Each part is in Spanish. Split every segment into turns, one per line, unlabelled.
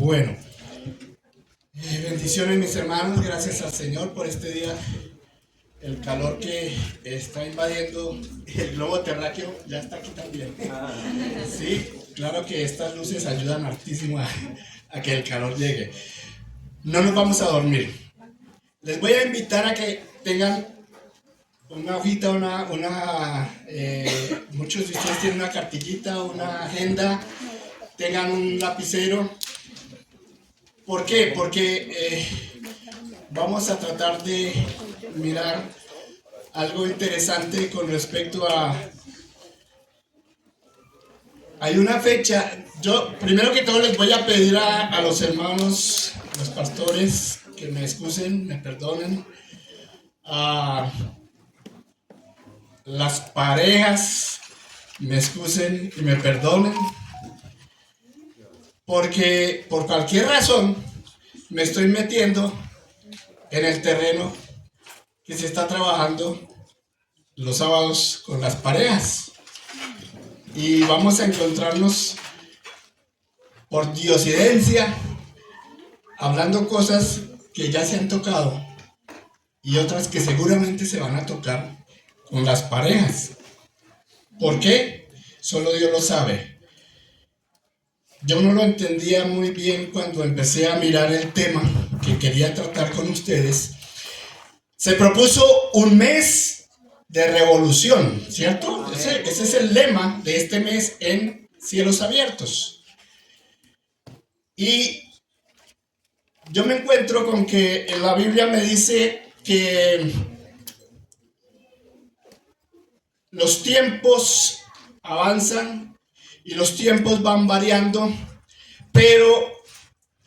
Bueno, bendiciones mis hermanos, gracias al Señor por este día. El calor que está invadiendo el globo terráqueo ya está aquí también. Sí, claro que estas luces ayudan hartísimo a que el calor llegue. No nos vamos a dormir. Les voy a invitar a que tengan una hojita, muchos de ustedes tienen una cartillita, una agenda, tengan un lapicero. ¿Por qué? Porque vamos a tratar de mirar algo interesante con respecto a... Hay una fecha, yo primero que todo les voy a pedir a los hermanos, los pastores, que me excusen, me perdonen, a las parejas, me excusen y me perdonen, porque por cualquier razón me estoy metiendo en el terreno que se está trabajando los sábados con las parejas. Y vamos a encontrarnos por diosidencia hablando cosas que ya se han tocado y otras que seguramente se van a tocar con las parejas. ¿Por qué? Solo Dios lo sabe. Yo no lo entendía muy bien cuando empecé a mirar el tema que quería tratar con ustedes. Se propuso un mes de revolución, ¿cierto? Ese es el lema de este mes en Cielos Abiertos. Y yo me encuentro con que en la Biblia me dice que los tiempos avanzan y los tiempos van variando, pero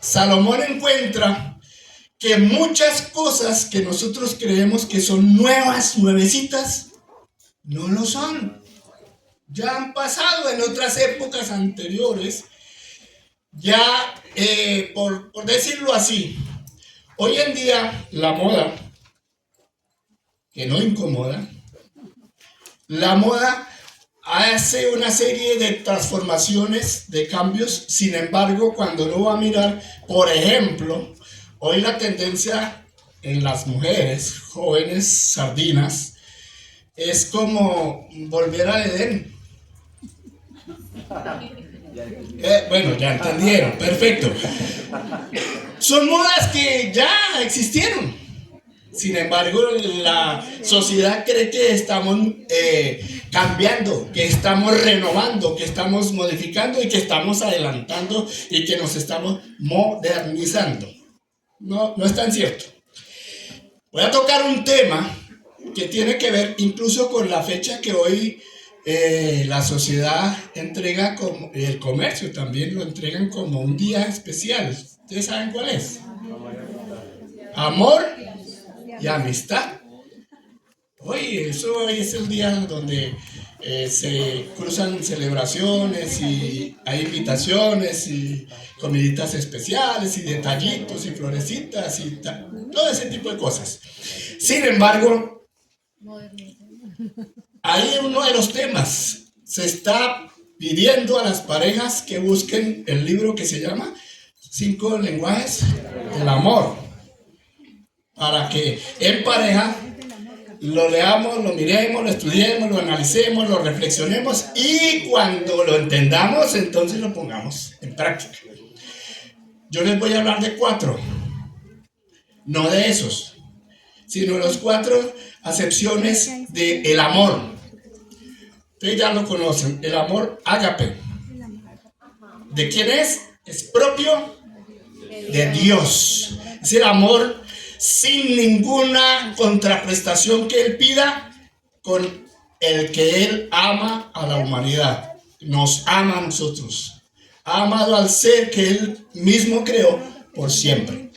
Salomón encuentra que muchas cosas que nosotros creemos que son nuevas, nuevecitas, no lo son. Ya han pasado en otras épocas anteriores. Ya, por decirlo así, hoy en día la moda, que no incomoda, la moda hace una serie de transformaciones, de cambios. Sin embargo, cuando uno va a mirar, por ejemplo, hoy la tendencia en las mujeres jóvenes sardinas es como volver al Edén. Bueno, ya entendieron, perfecto. Son modas que ya existieron. Sin embargo, la sociedad cree que estamos cambiando, que estamos renovando, que estamos modificando y que estamos adelantando y que nos estamos modernizando. No es tan cierto. Voy a tocar un tema que tiene que ver incluso con la fecha que hoy la sociedad entrega, como el comercio también lo entregan como un día especial. ¿Ustedes saben cuál es? Amor y amistad. Hoy es el día donde se cruzan celebraciones y hay invitaciones y comiditas especiales y detallitos y florecitas y todo ese tipo de cosas. Sin embargo, ahí uno de los temas, se está pidiendo a las parejas que busquen el libro que se llama 5 lenguajes del amor, para que en pareja lo leamos, lo miremos, lo estudiemos, lo analicemos, lo reflexionemos y cuando lo entendamos, entonces lo pongamos en práctica. Yo les voy a hablar de 4, no de esos, sino los 4 acepciones del amor. Ustedes ya lo conocen, el amor ágape. ¿De quién es? Es propio de Dios. Es el amor sin ninguna contraprestación que Él pida, con el que Él ama a la humanidad. Nos ama a nosotros. Ha amado al ser que Él mismo creó por siempre.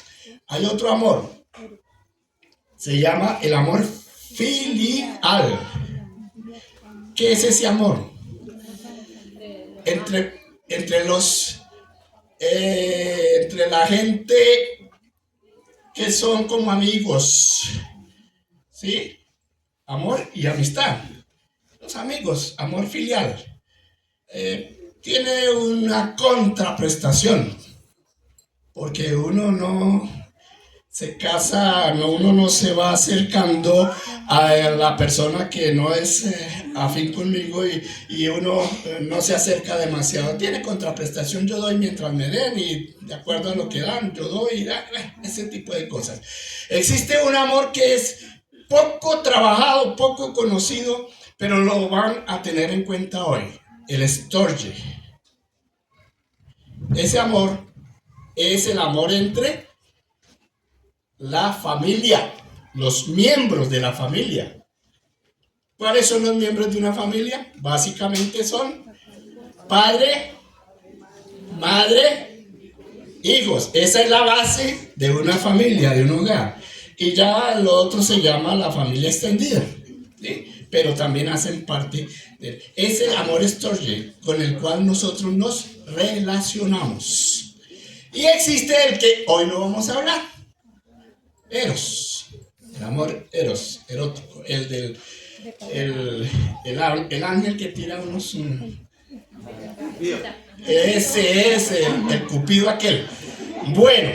Hay otro amor. Se llama el amor filial. ¿Qué es ese amor? Entre la gente que son como amigos, ¿sí? Amor y amistad. Los amigos, amor filial. Tiene una contraprestación. porque uno no se casa, uno no se va acercando a la persona que no es afín conmigo y uno no se acerca demasiado. Tiene contraprestación, yo doy mientras me den y de acuerdo a lo que dan, yo doy, ese tipo de cosas. Existe un amor que es poco trabajado, poco conocido, pero lo van a tener en cuenta hoy, el storge. Ese amor es el amor entre la familia, los miembros de la familia. ¿Cuáles son los miembros de una familia? Básicamente son padre, madre, hijos. Esa es la base de una familia, de un hogar. Y ya lo otro se llama la familia extendida, ¿sí? Pero también hacen parte de... Es el amor storge con el cual nosotros nos relacionamos. Y existe el que hoy no vamos a hablar. Eros, el amor eros, erótico, el ángel que tira unos... Ese es el cupido aquel. Bueno,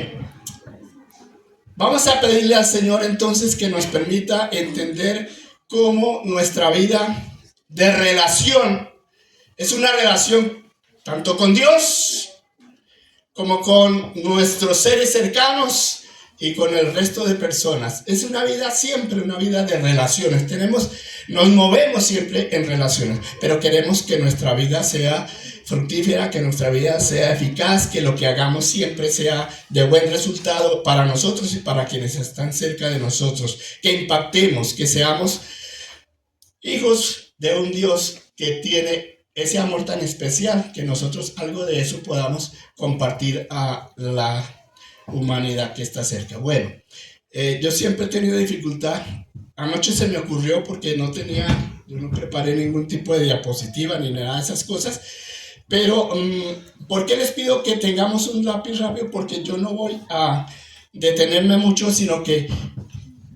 vamos a pedirle al Señor entonces que nos permita entender cómo nuestra vida de relación es una relación tanto con Dios como con nuestros seres cercanos y con el resto de personas. Es una vida siempre, una vida de relaciones. Nos movemos siempre en relaciones, pero queremos que nuestra vida sea fructífera, que nuestra vida sea eficaz, que lo que hagamos siempre sea de buen resultado para nosotros y para quienes están cerca de nosotros, que impactemos, que seamos hijos de un Dios que tiene ese amor tan especial, que nosotros algo de eso podamos compartir a la humanidad que está cerca. Bueno, yo siempre he tenido dificultad. Anoche se me ocurrió porque yo no preparé ningún tipo de diapositiva ni nada de esas cosas, pero ¿por qué les pido que tengamos un lápiz rápido? Porque yo no voy a detenerme mucho, sino que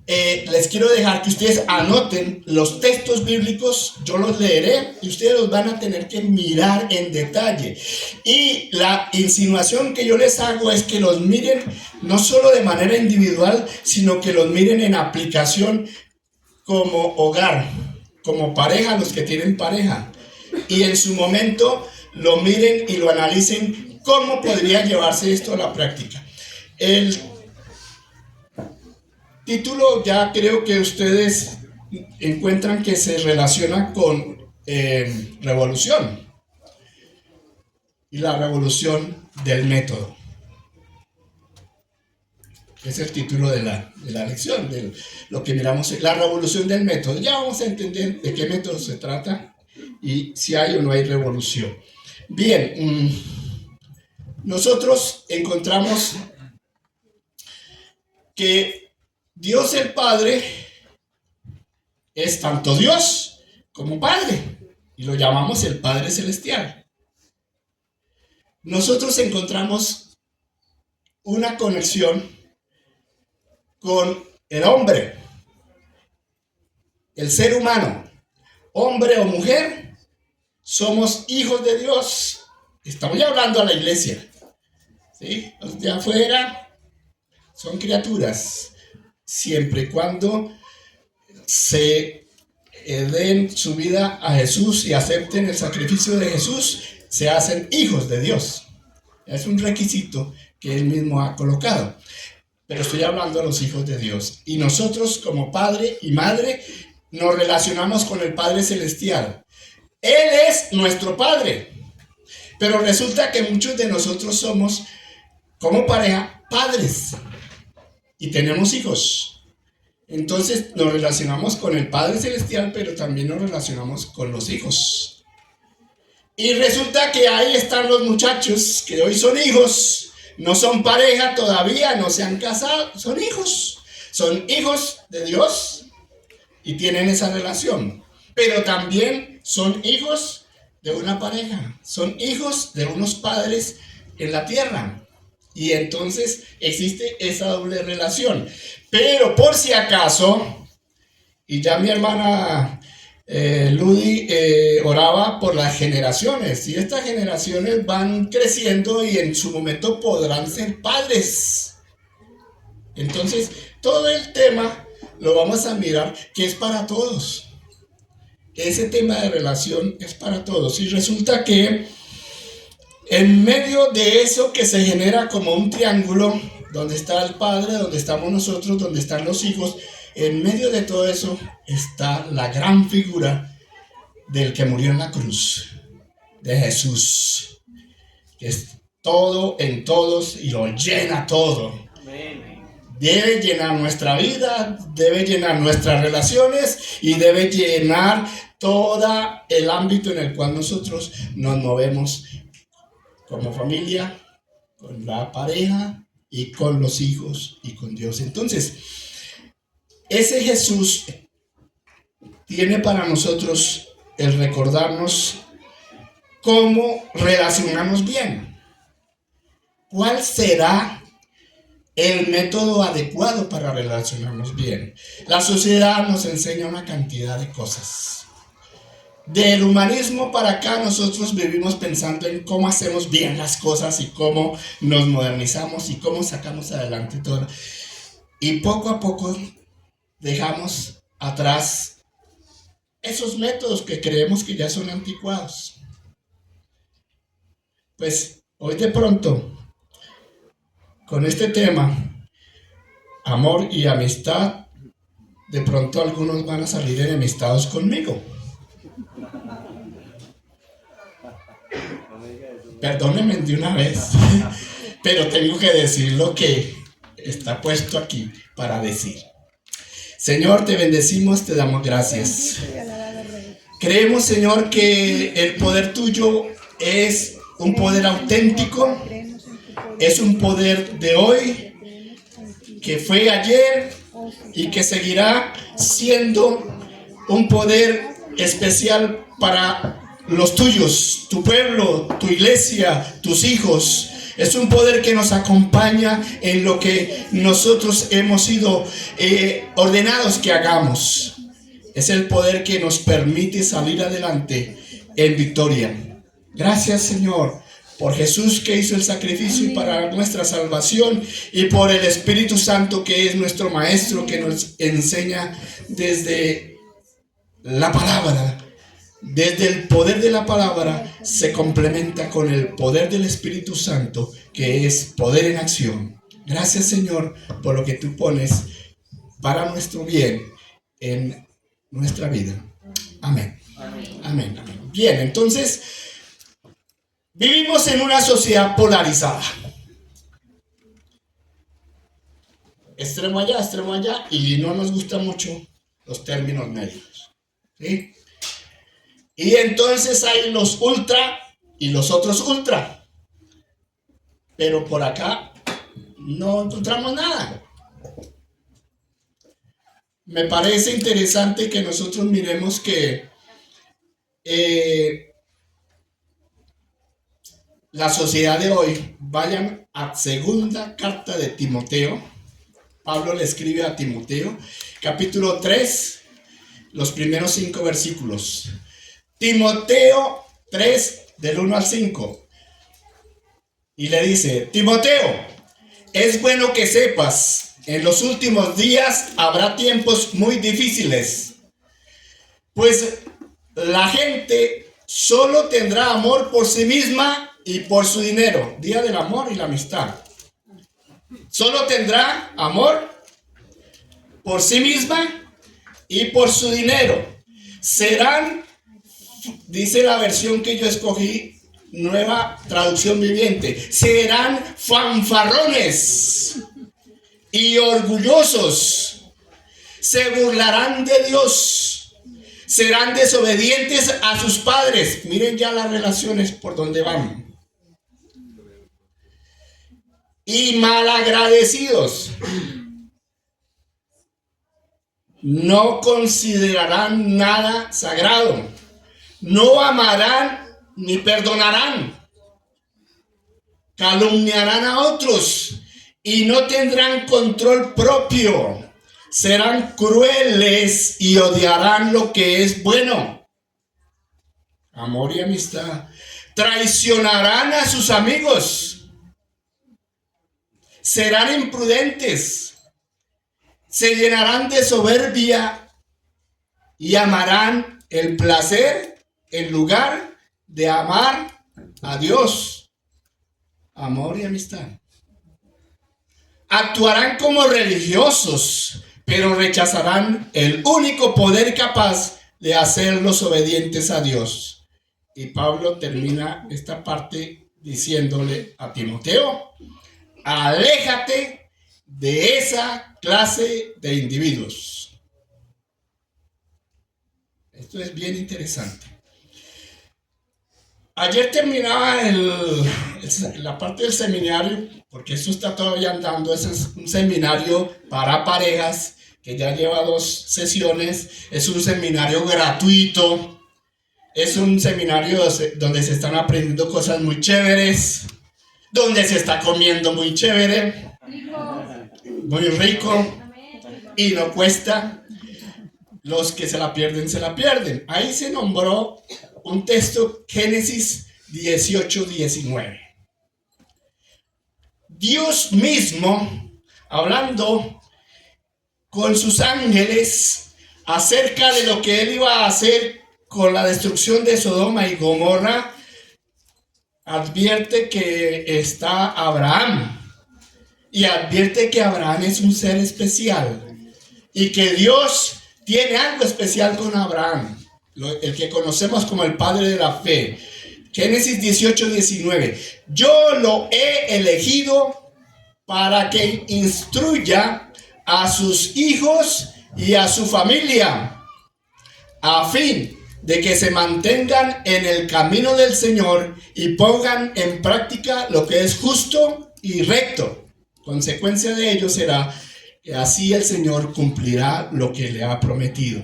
les quiero dejar que ustedes anoten los textos bíblicos. Yo los leeré y ustedes los van a tener que mirar en detalle. Y la insinuación que yo les hago es que los miren no solo de manera individual, sino que los miren en aplicación como hogar, como pareja, los que tienen pareja. Y en su momento lo miren y lo analicen cómo podría llevarse esto a la práctica. El título ya creo que ustedes encuentran que se relaciona con revolución y la revolución del método. Es el título de la lección, de lo que miramos, la revolución del método. Ya vamos a entender de qué método se trata y si hay o no hay revolución. Bien, nosotros encontramos que Dios el Padre es tanto Dios como Padre y lo llamamos el Padre Celestial. Nosotros encontramos una conexión con el hombre, el ser humano, hombre o mujer, somos hijos de Dios. Estamos ya hablando a la iglesia, ¿sí? Los de afuera son criaturas. Siempre y cuando se den su vida a Jesús y acepten el sacrificio de Jesús, se hacen hijos de Dios. Es un requisito que Él mismo ha colocado. Pero estoy hablando de los hijos de Dios. Y nosotros como padre y madre nos relacionamos con el Padre Celestial. Él es nuestro Padre. Pero resulta que muchos de nosotros somos, como pareja, padres. Y tenemos hijos. Entonces nos relacionamos con el Padre Celestial, pero también nos relacionamos con los hijos. Y resulta que ahí están los muchachos que hoy son hijos, no son pareja todavía, no se han casado, son hijos de Dios y tienen esa relación. Pero también son hijos de una pareja, son hijos de unos padres en la tierra. Y entonces existe esa doble relación. Pero por si acaso, y ya mi hermana Ludi oraba por las generaciones, y estas generaciones van creciendo y en su momento podrán ser padres. Entonces, todo el tema lo vamos a mirar que es para todos. Ese tema de relación es para todos. Y resulta que en medio de eso que se genera como un triángulo, donde está el Padre, donde estamos nosotros, donde están los hijos, en medio de todo eso está la gran figura del que murió en la cruz, de Jesús, que es todo en todos y lo llena todo. Debe llenar nuestra vida, debe llenar nuestras relaciones y debe llenar todo el ámbito en el cual nosotros nos movemos como familia, con la pareja y con los hijos y con Dios. Entonces, ese Jesús tiene para nosotros el recordarnos cómo relacionarnos bien. ¿Cuál será el método adecuado para relacionarnos bien? La sociedad nos enseña una cantidad de cosas. Del humanismo para acá nosotros vivimos pensando en cómo hacemos bien las cosas y cómo nos modernizamos y cómo sacamos adelante todo. Y poco a poco dejamos atrás esos métodos que creemos que ya son anticuados. Pues hoy de pronto, con este tema, amor y amistad, de pronto algunos van a salir enemistados conmigo. Perdónenme de una vez, pero tengo que decir lo que está puesto aquí para decir. Señor, te bendecimos, te damos gracias. Creemos, Señor, que el poder tuyo es un poder auténtico, es un poder de hoy, que fue ayer y que seguirá siendo un poder especial para los tuyos, tu pueblo, tu iglesia, tus hijos. Es un poder que nos acompaña en lo que nosotros hemos sido ordenados que hagamos. Es el poder que nos permite salir adelante en victoria. Gracias, Señor, por Jesús que hizo el sacrificio para nuestra salvación, y por el Espíritu Santo que es nuestro Maestro, que nos enseña desde la palabra. Desde el poder de la palabra se complementa con el poder del Espíritu Santo, que es poder en acción. Gracias, Señor, por lo que tú pones para nuestro bien en nuestra vida. Amén. Amén. Amén. Bien, entonces vivimos en una sociedad polarizada. Extremo allá, y no nos gustan mucho los términos medios. ¿Sí? Y entonces hay los ultra y los otros ultra. Pero por acá no encontramos nada. Me parece interesante que nosotros miremos que la sociedad de hoy, vayan a segunda carta de Timoteo. Pablo le escribe a Timoteo, capítulo 3, los primeros 5 versículos. Timoteo 3, del 1 al 5. Y le dice: Timoteo, es bueno que sepas, en los últimos días habrá tiempos muy difíciles, pues la gente solo tendrá amor por sí misma y por su dinero. Día del amor y la amistad. Solo tendrá amor por sí misma y por su dinero. Serán, dice la versión que yo escogí, Nueva Traducción Viviente, serán fanfarrones y orgullosos, se burlarán de Dios, serán desobedientes a sus padres. Miren ya las relaciones por donde van. Y malagradecidos, no considerarán nada sagrado, no amarán ni perdonarán, calumniarán a otros y no tendrán control propio, serán crueles y odiarán lo que es bueno. Amor y amistad. Traicionarán a sus amigos. Serán imprudentes. Se llenarán de soberbia y amarán el placer en lugar de amar a Dios. Amor y amistad. Actuarán como religiosos, pero rechazarán el único poder capaz de hacerlos obedientes a Dios. Y Pablo termina esta parte diciéndole a Timoteo: aléjate de esa clase de individuos. Esto es bien interesante. Ayer terminaba la parte del seminario, porque esto está todavía andando. Es un seminario para parejas que ya lleva 2 sesiones. Es un seminario gratuito. Es un seminario donde se están aprendiendo cosas muy chéveres, donde se está comiendo muy chévere, muy rico, y no cuesta. Los que se la pierden, se la pierden. Ahí se nombró un texto, Génesis 18:19. Dios mismo, hablando con sus ángeles acerca de lo que él iba a hacer con la destrucción de Sodoma y Gomorra, advierte que está Abraham, y advierte que Abraham es un ser especial y que Dios tiene algo especial con Abraham, el que conocemos como el padre de la fe. Génesis 18:19. Yo lo he elegido para que instruya a sus hijos y a su familia, a fin de que se mantengan en el camino del Señor y pongan en práctica lo que es justo y recto. Consecuencia de ello será que así el Señor cumplirá lo que le ha prometido: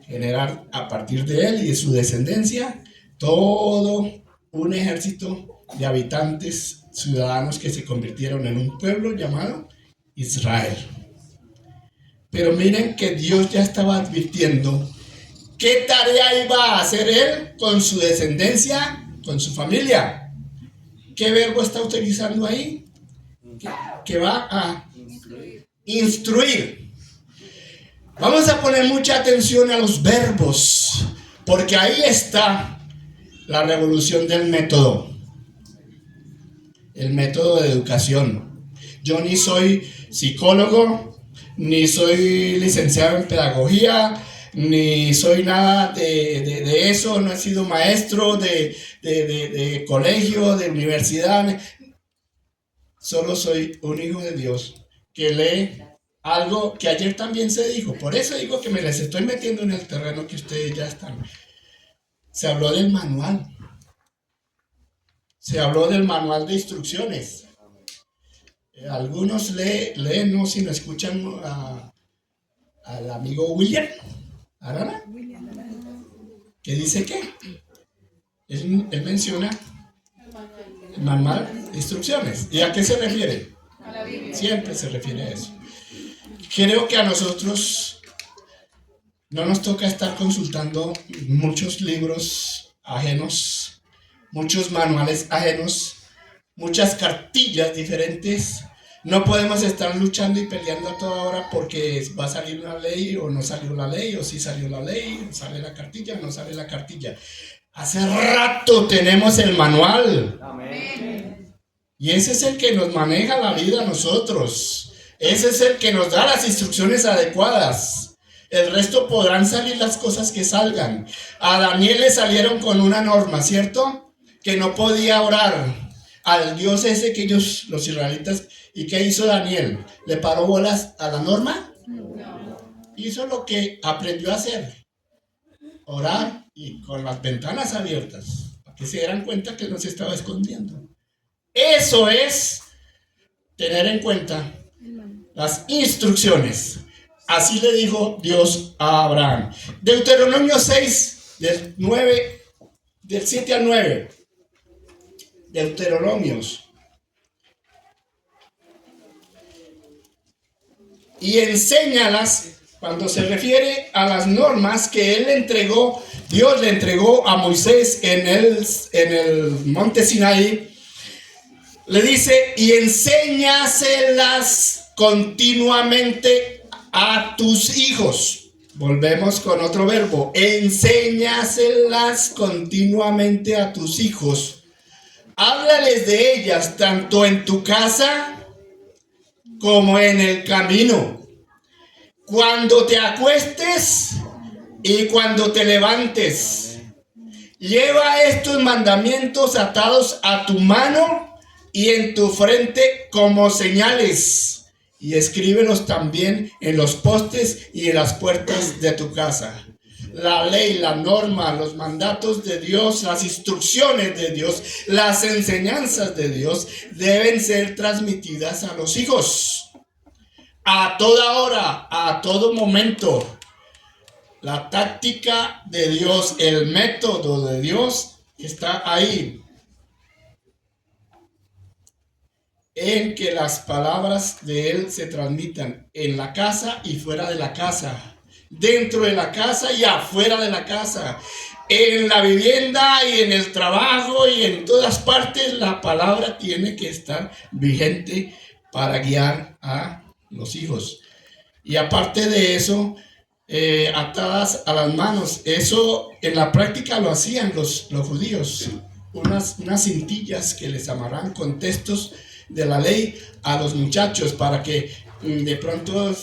generar a partir de él y de su descendencia todo un ejército de habitantes, ciudadanos que se convirtieron en un pueblo llamado Israel. Pero miren que Dios ya estaba advirtiendo qué tarea iba a hacer él con su descendencia, con su familia. ¿Qué verbo está utilizando ahí? Que va a instruir. Vamos a poner mucha atención a los verbos, porque ahí está la revolución del método, el método de educación. Yo ni soy psicólogo, ni soy licenciado en pedagogía, ni soy nada de eso. No he sido maestro de colegio, de universidad. Solo soy un hijo de Dios que lee algo que ayer también se dijo. Por eso digo que me les estoy metiendo en el terreno que ustedes ya están. Se habló del manual. Se habló del manual de instrucciones. Algunos leen, no, si no escuchan al amigo William Arana, que dice que él menciona el manual de instrucciones. ¿Y a qué se refiere? A la Biblia. Siempre se refiere a eso. Creo que a nosotros no nos toca estar consultando muchos libros ajenos, muchos manuales ajenos, muchas cartillas diferentes. No podemos estar luchando y peleando a toda hora porque va a salir una ley o no salió la ley, o si salió la ley, sale la cartilla o no sale la cartilla. Hace rato tenemos el manual. Amén. Y ese es el que nos maneja la vida a nosotros. Ese es el que nos da las instrucciones adecuadas. El resto podrán salir las cosas que salgan. A Daniel le salieron con una norma, ¿cierto? Que no podía orar al Dios ese que ellos, los israelitas. ¿Y qué hizo Daniel? ¿Le paró bolas a la norma? No. Hizo lo que aprendió a hacer: orar y con las ventanas abiertas, para que se dieran cuenta que no se estaba escondiendo. Eso es tener en cuenta las instrucciones. Así le dijo Dios a Abraham. Deuteronomio 6, del 7 al 9. Deuteronomios. y enséñalas. Cuando se refiere a las normas que él le entregó, Dios le entregó a Moisés en el monte Sinaí, le dice, y enséñaselas continuamente a tus hijos. Volvemos con otro verbo, enséñaselas continuamente a tus hijos. Háblales de ellas tanto en tu casa como en el camino, cuando te acuestes y cuando te levantes. Lleva estos mandamientos atados a tu mano y en tu frente como señales, y escríbelos también en los postes y en las puertas de tu casa. La ley, la norma, los mandatos de Dios, las instrucciones de Dios, las enseñanzas de Dios deben ser transmitidas a los hijos. A toda hora, a todo momento. La táctica de Dios, el método de Dios está ahí. En que las palabras de Él se transmitan en la casa y fuera de la casa. Dentro de la casa y afuera de la casa. En la vivienda y en el trabajo y en todas partes la palabra tiene que estar vigente para guiar a los hijos. Y aparte de eso, atadas a las manos. Eso en la práctica lo hacían los judíos. Unas cintillas que les amarraban con textos de la ley a los muchachos para que de pronto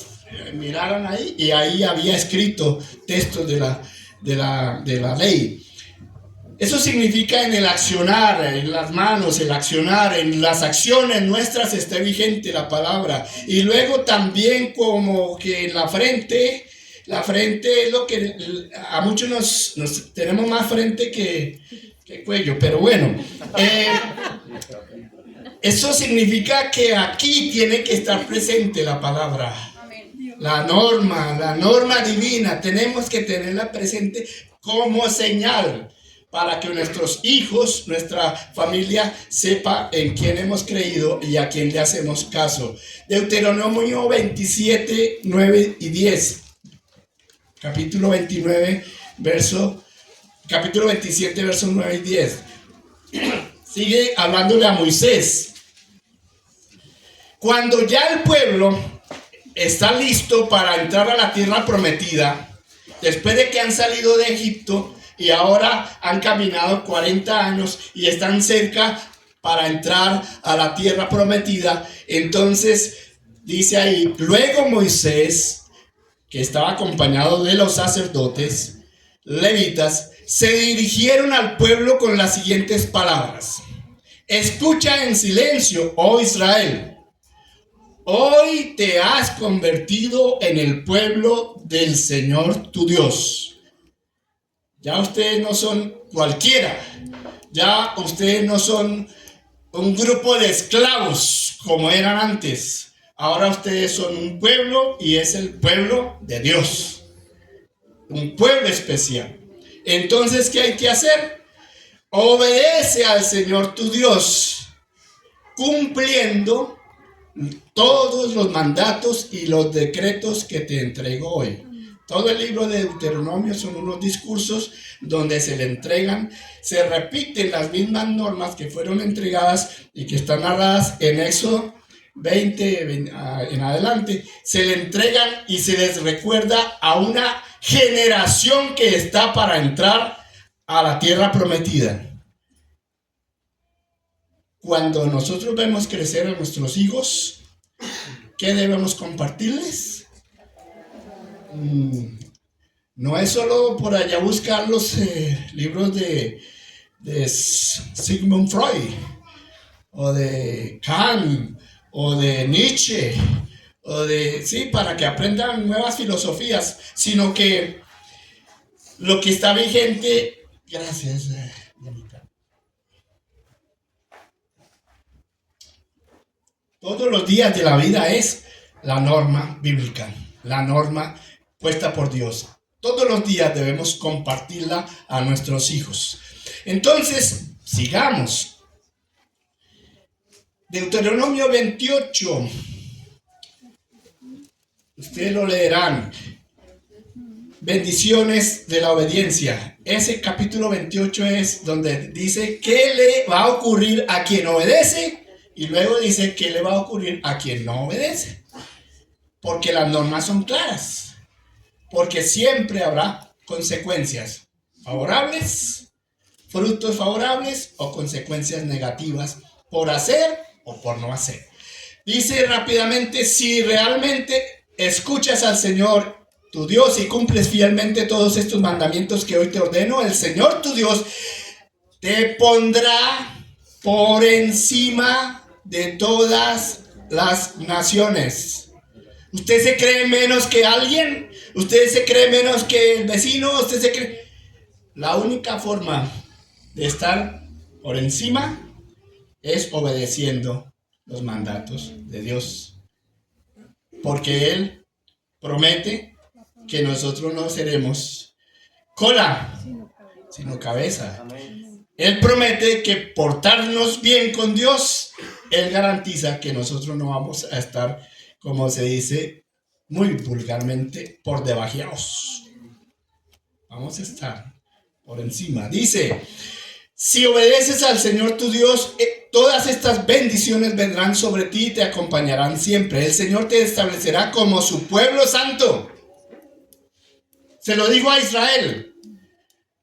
miraran ahí y ahí había escrito textos de la ley. Eso significa en el accionar, en las manos, el accionar, en las acciones nuestras esté vigente la palabra. Y luego también como que en la frente es lo que a muchos nos tenemos más frente que cuello, pero bueno. Eso significa que aquí tiene que estar presente la palabra. La norma divina, tenemos que tenerla presente como señal, para que nuestros hijos, nuestra familia sepa en quién hemos creído y a quién le hacemos caso. Deuteronomio 27, 9 y 10. Capítulo 27, versos 9 y 10. Sigue hablándole a Moisés. Cuando ya el pueblo está listo para entrar a la tierra prometida, después de que han salido de Egipto, y ahora han caminado 40 años y están cerca para entrar a la tierra prometida. Entonces dice ahí, luego Moisés, que estaba acompañado de los sacerdotes levitas, se dirigieron al pueblo con las siguientes palabras: escucha en silencio, oh Israel. Hoy te has convertido en el pueblo del Señor tu Dios. Ya ustedes no son cualquiera, ya ustedes no son un grupo de esclavos como eran antes. Ahora ustedes son un pueblo y es el pueblo de Dios, un pueblo especial. Entonces, ¿qué hay que hacer? Obedece al Señor tu Dios, cumpliendo todos los mandatos y los decretos que te entregó hoy. Todo el libro de Deuteronomio son unos discursos donde se le entregan, se repiten las mismas normas que fueron entregadas y que están narradas en Éxodo 20 en adelante. Se le entregan y se les recuerda a una generación que está para entrar a la tierra prometida. Cuando nosotros vemos crecer a nuestros hijos, ¿qué debemos compartirles? No es solo por allá buscar los libros de Sigmund Freud o de Kant o de Nietzsche para que aprendan nuevas filosofías, sino que lo que está vigente, gracias, todos los días de la vida es la norma bíblica, la norma puesta por Dios. Todos los días debemos compartirla a nuestros hijos. Entonces, sigamos. Deuteronomio 28. Ustedes lo leerán. Bendiciones de la obediencia. Ese capítulo 28 es donde dice qué le va a ocurrir a quien obedece y luego dice qué le va a ocurrir a quien no obedece. Porque las normas son claras. Porque siempre habrá consecuencias favorables, frutos favorables o consecuencias negativas por hacer o por no hacer. Dice rápidamente, si realmente escuchas al Señor tu Dios y cumples fielmente todos estos mandamientos que hoy te ordeno, el Señor tu Dios te pondrá por encima de todas las naciones. ¿Usted se cree menos que alguien? ¿Usted se cree menos que el vecino? ¿Usted se cree? La única forma de estar por encima es obedeciendo los mandatos de Dios. Porque Él promete que nosotros no seremos cola, sino cabeza. Él promete que portarnos bien con Dios, Él garantiza que nosotros no vamos a estar, como se dice muy vulgarmente, por debajeados. Vamos a estar por encima. Dice, si obedeces al Señor tu Dios, todas estas bendiciones vendrán sobre ti y te acompañarán siempre. El Señor te establecerá como su pueblo santo. Se lo digo a Israel.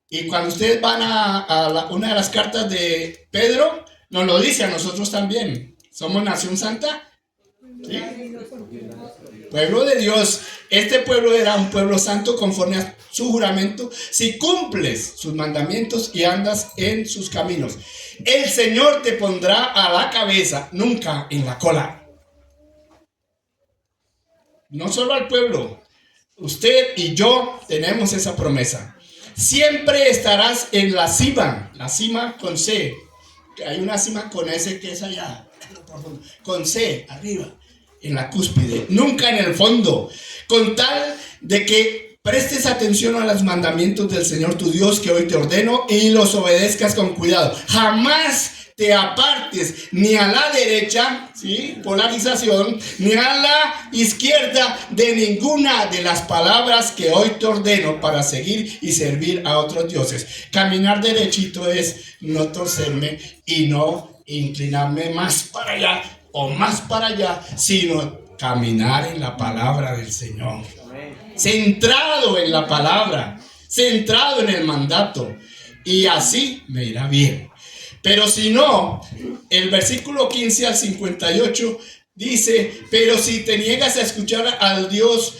Y cuando ustedes van a una de las cartas de Pedro, nos lo dice a nosotros también. Somos nación santa. ¿Sí? Pueblo de Dios. Este pueblo era un pueblo santo conforme a su juramento. Si cumples sus mandamientos y andas en sus caminos, el Señor te pondrá a la cabeza, nunca en la cola. No solo al pueblo. Usted y yo tenemos esa promesa. Siempre estarás en la cima con C. Hay una cima con S que es allá, con C, arriba, en la cúspide, nunca en el fondo, con tal de que prestes atención a los mandamientos del Señor tu Dios que hoy te ordeno y los obedezcas con cuidado. Jamás te apartes ni a la derecha, ¿sí? Polarización, ni a la izquierda de ninguna de las palabras que hoy te ordeno para seguir y servir a otros dioses. Caminar derechito es no torcerme y no inclinarme más para allá o más para allá, sino caminar en la palabra del Señor. Centrado en la palabra, centrado en el mandato, y así me irá bien. Pero si no, el versículo 15 al 58 dice, pero si te niegas a escuchar al Dios,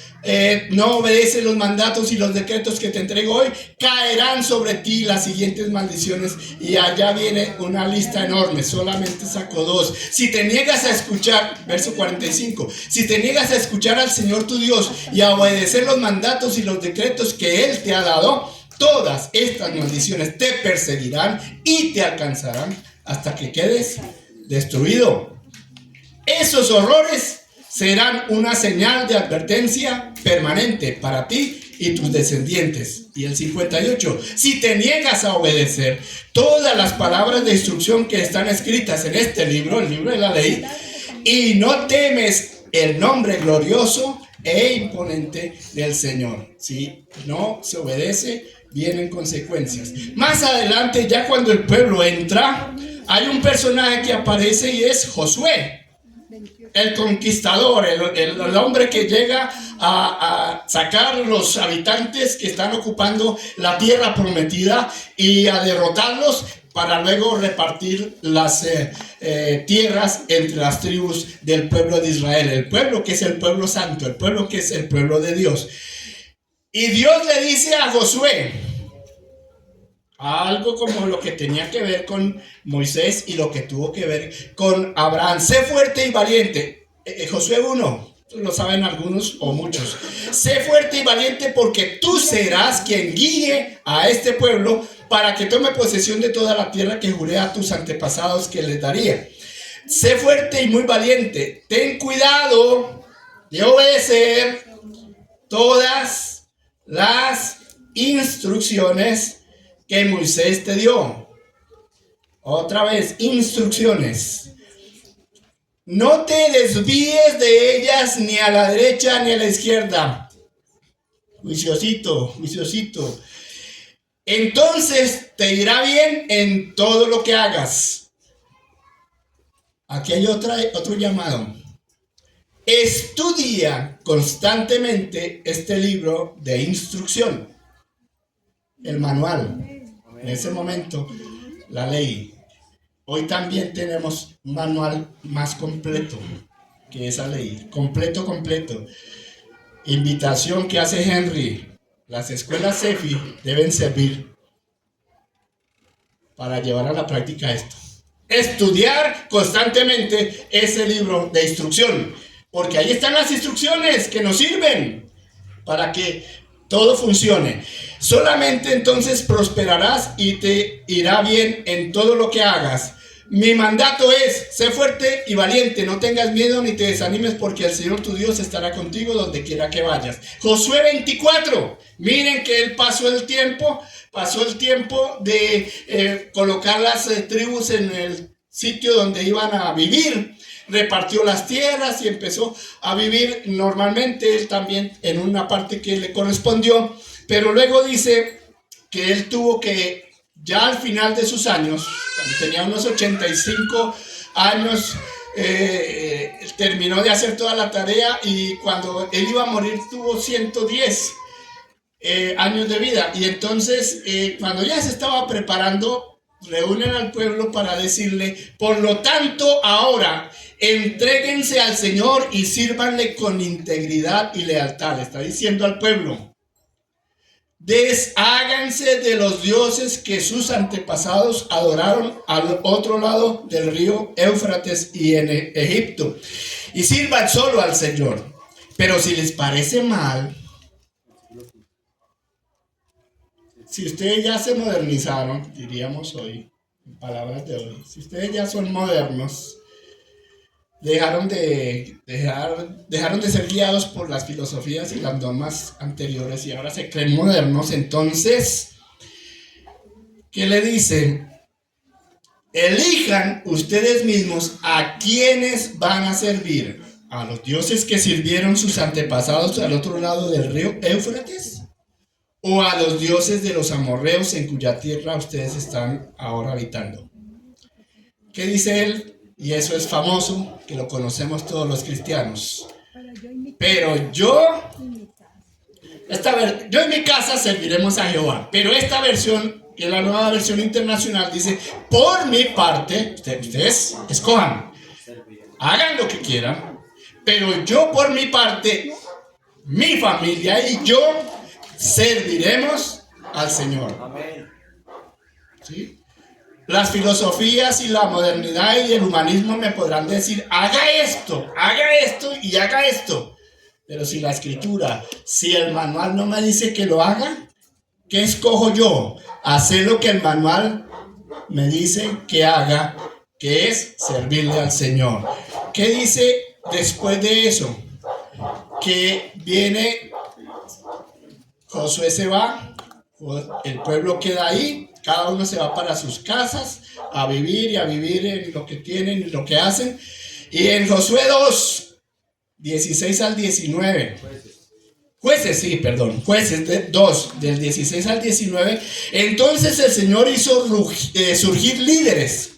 no obedeces los mandatos y los decretos que te entrego hoy, caerán sobre ti las siguientes maldiciones. Y allá viene una lista enorme, solamente saco dos. Si te niegas a escuchar, verso 45, si te niegas a escuchar al Señor tu Dios y a obedecer los mandatos y los decretos que Él te ha dado, todas estas maldiciones te perseguirán y te alcanzarán hasta que quedes destruido. Esos horrores serán una señal de advertencia permanente para ti y tus descendientes. Y el 58, si te niegas a obedecer todas las palabras de instrucción que están escritas en este libro, el libro de la ley, y no temes el nombre glorioso e imponente del Señor, si no se obedece, vienen consecuencias. Más adelante, ya cuando el pueblo entra, hay un personaje que aparece y es Josué, el conquistador, el hombre que llega a sacar los habitantes que están ocupando la tierra prometida y a derrotarlos para luego repartir las tierras entre las tribus del pueblo de Israel, el pueblo que es el pueblo santo, el pueblo que es el pueblo de Dios. Y Dios le dice a Josué algo como lo que tenía que ver con Moisés y lo que tuvo que ver con Abraham. Sé fuerte y valiente. Josué 1, lo saben algunos o muchos. Sé fuerte y valiente porque tú serás quien guíe a este pueblo para que tome posesión de toda la tierra que juré a tus antepasados que les daría. Sé fuerte y muy valiente. Ten cuidado de obedecer todas las instrucciones que Moisés te dio. Otra vez, instrucciones. No te desvíes de ellas ni a la derecha ni a la izquierda. Juiciosito, juiciosito. Entonces te irá bien en todo lo que hagas. Aquí hay otro llamado. Estudia constantemente este libro de instrucción, el manual. En ese momento, la ley. Hoy también tenemos un manual más completo que esa ley. Completo, completo. Invitación que hace Henry. Las escuelas CEFI deben servir para llevar a la práctica esto. Estudiar constantemente ese libro de instrucción, porque ahí están las instrucciones que nos sirven para que todo funcione. Solamente entonces prosperarás y te irá bien en todo lo que hagas. Mi mandato es: sé fuerte y valiente, no tengas miedo ni te desanimes, porque el Señor tu Dios estará contigo donde quiera que vayas. Josué 24. Miren que él pasó el tiempo de colocar las tribus en el sitio donde iban a vivir. Repartió las tierras y empezó a vivir normalmente, él también en una parte que le correspondió, pero luego dice que él tuvo que, ya al final de sus años, cuando tenía unos 85 años, terminó de hacer toda la tarea, y cuando él iba a morir tuvo 110 años de vida. Y entonces cuando ya se estaba preparando, reúnen al pueblo para decirle: por lo tanto, ahora entréguense al Señor y sírvanle con integridad y lealtad. Le está diciendo al pueblo: desháganse de los dioses que sus antepasados adoraron al otro lado del río Éufrates y en Egipto, y sirvan solo al Señor. Pero si les parece mal, si ustedes ya se modernizaron, diríamos hoy, en palabras de hoy, si ustedes ya son modernos, dejaron de ser guiados por las filosofías y las normas anteriores y ahora se creen modernos, entonces, ¿qué le dicen? Elijan ustedes mismos a quienes van a servir: a los dioses que sirvieron sus antepasados al otro lado del río Éufrates, o a los dioses de los amorreos en cuya tierra ustedes están ahora habitando. ¿Qué dice él? Y eso es famoso, que lo conocemos todos los cristianos. Pero yo en mi casa serviremos a Jehová. Pero esta versión, que es la nueva versión internacional, dice: por mi parte, ustedes escojan, hagan lo que quieran, pero yo por mi parte, mi familia y yo serviremos al Señor. Amén. ¿Sí? Las filosofías y la modernidad y el humanismo me podrán decir: haga esto y haga esto. Pero si la escritura, si el manual no me dice que lo haga, ¿qué escojo yo? Hacer lo que el manual me dice que haga, que es servirle al Señor. ¿Qué dice después de eso? Que viene, Josué se va, el pueblo queda ahí, cada uno se va para sus casas a vivir en lo que tienen y lo que hacen. Y en Josué 2, 16 al 19, Jueces 2, del 16 al 19, entonces el Señor hizo surgir líderes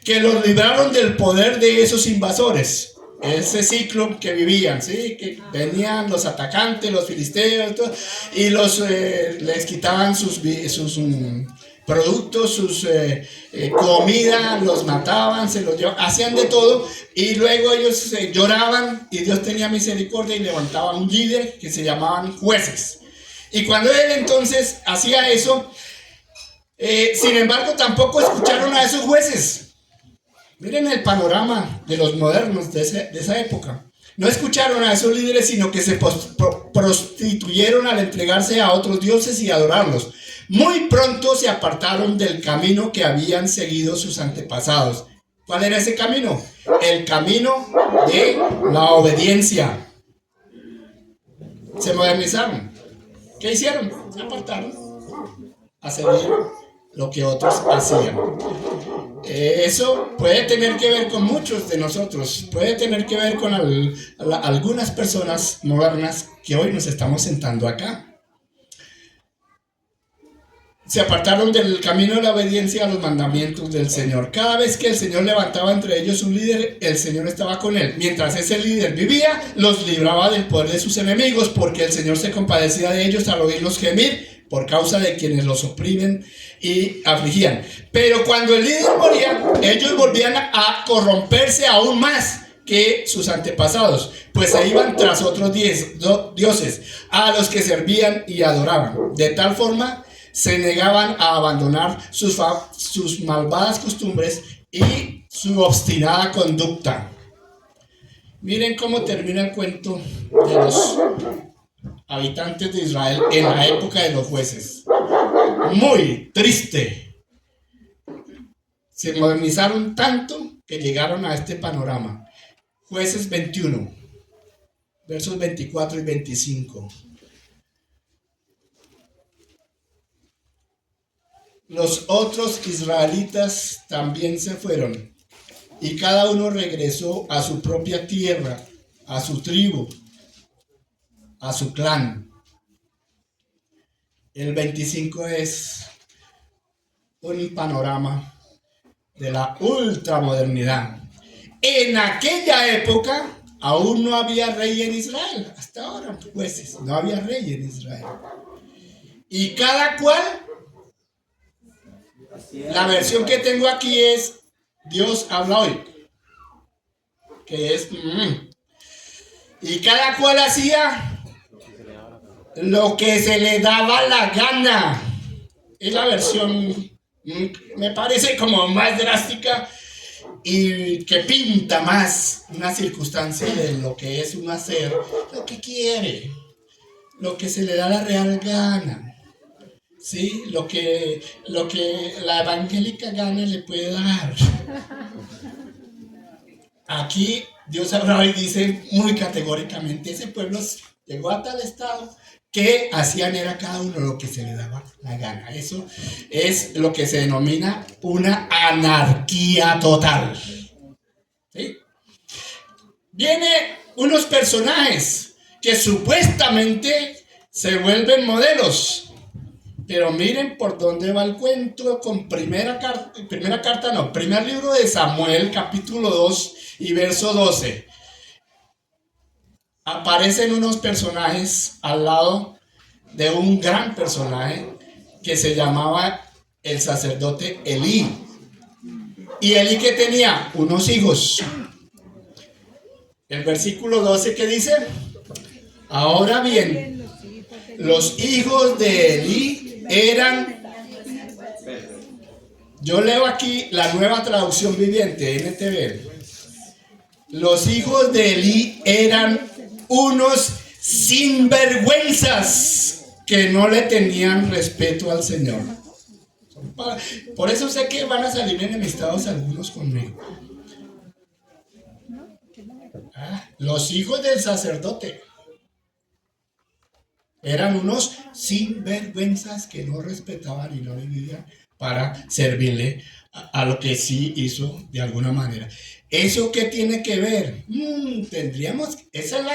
que los libraron del poder de esos invasores. Ese ciclo que vivían, ¿sí? Que venían los atacantes, los filisteos, todo, y les quitaban sus productos, sus comida, los mataban, se los llevaban, hacían de todo, y luego ellos lloraban y Dios tenía misericordia y levantaba un líder que se llamaban jueces. Y cuando él entonces hacía eso, sin embargo tampoco escucharon a esos jueces. Miren el panorama de los modernos de esa época. No escucharon a esos líderes, sino que se prostituyeron al entregarse a otros dioses y adorarlos. Muy pronto se apartaron del camino que habían seguido sus antepasados. ¿Cuál era ese camino? El camino de la obediencia. Se modernizaron. ¿Qué hicieron? Se apartaron a seguir lo que otros hacían. Eso puede tener que ver con muchos de nosotros, puede tener que ver con algunas personas modernas que hoy nos estamos sentando acá. Se apartaron del camino de la obediencia a los mandamientos del Señor. Cada vez que el Señor levantaba entre ellos un líder, el Señor estaba con él. Mientras ese líder vivía, los libraba del poder de sus enemigos, porque el Señor se compadecía de ellos al oírlos gemir por causa de quienes los oprimen y afligían. Pero cuando el líder moría, ellos volvían a corromperse aún más que sus antepasados, pues se iban tras otros dioses a los que servían y adoraban. De tal forma se negaban a abandonar sus malvadas costumbres y su obstinada conducta. Miren cómo termina el cuento de los habitantes de Israel en la época de los jueces. Muy triste. Se modernizaron tanto que llegaron a este panorama. Jueces 21, versos 24 y 25. Los otros israelitas también se fueron, y cada uno regresó a su propia tierra, a su tribu, a su clan. El 25 es un panorama de la ultramodernidad. En aquella época aún no había rey en Israel. Hasta ahora, pues, no había rey en Israel. Y cada cual, la versión que tengo aquí es Dios habla hoy, que es y cada cual hacía lo que se le daba la gana. Es la versión, me parece como más drástica y que pinta más una circunstancia de lo que es uno hacer lo que quiere, lo que se le da la real gana. Sí, lo que la evangélica gana le puede dar. Aquí Dios habla y dice muy categóricamente, ese pueblo llegó a tal estado que hacían era cada uno lo que se le daba la gana. Eso es lo que se denomina una anarquía total. ¿Sí? Vienen unos personajes que supuestamente se vuelven modelos. Pero miren por dónde va el cuento con primer libro de Samuel, capítulo 2 y verso 12. Aparecen unos personajes al lado de un gran personaje que se llamaba el sacerdote Elí. Y Elí que tenía unos hijos. El versículo 12 que dice, ahora bien, los hijos de Elí eran, yo leo aquí la Nueva Traducción Viviente, NTV. Los hijos de Elí eran unos sinvergüenzas que no le tenían respeto al Señor. Por eso sé que van a salir enemistados algunos conmigo. Los hijos del sacerdote eran unos sinvergüenzas que no respetaban y no vivían para servirle a lo que sí hizo de alguna manera. ¿Eso qué tiene que ver? Esa es